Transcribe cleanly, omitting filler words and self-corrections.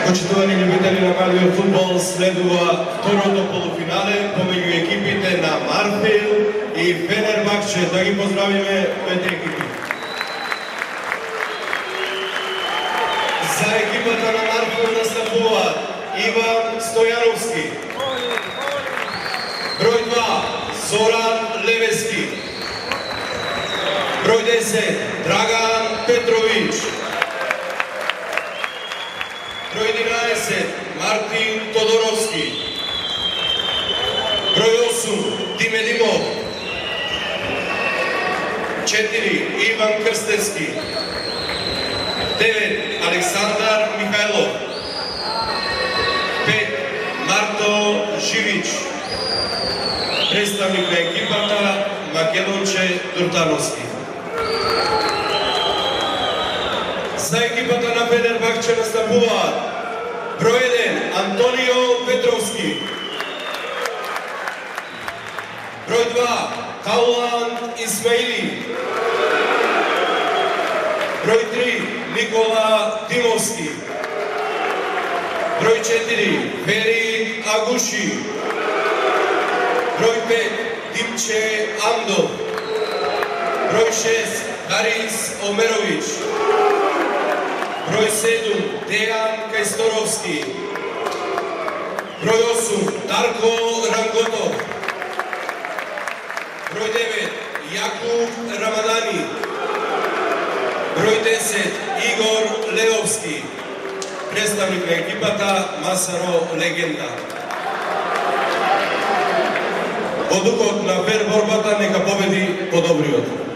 Почитувани любители на малиот фудбал, следува второто полуфинале помеѓу екипите на Марфил и Фенербахче. Да ги поздравиме двете екипи. За екипата на Марфил настапуваат Иван Стојановски, број 2 Зоран Левески, број 10 Драган Петрович, број 11 Мартин Тодоровски, број 8 Диме Димов, 4 Иван Крстевски, 9 Александар Михайлов, 5 Марто Живич, представник на екипата Македонче Дуртановски. За екипата на Фенербахче настапуваат број 1 Антонио Петровски, број 2 Таулан Исмаили, број 3 Никола Димовски, број 4 Вери Агуши, број 5 Димче Амдов, број 6 Харис Омерович, број 7 Дејан Кајсторовски, број 8 Дарко Ранготов, број 9 Јакув Рамадани, број 10 Игор Леовски, представник на екипата Масаро Легенда. Од духот на фер борбата нека победи подобриот.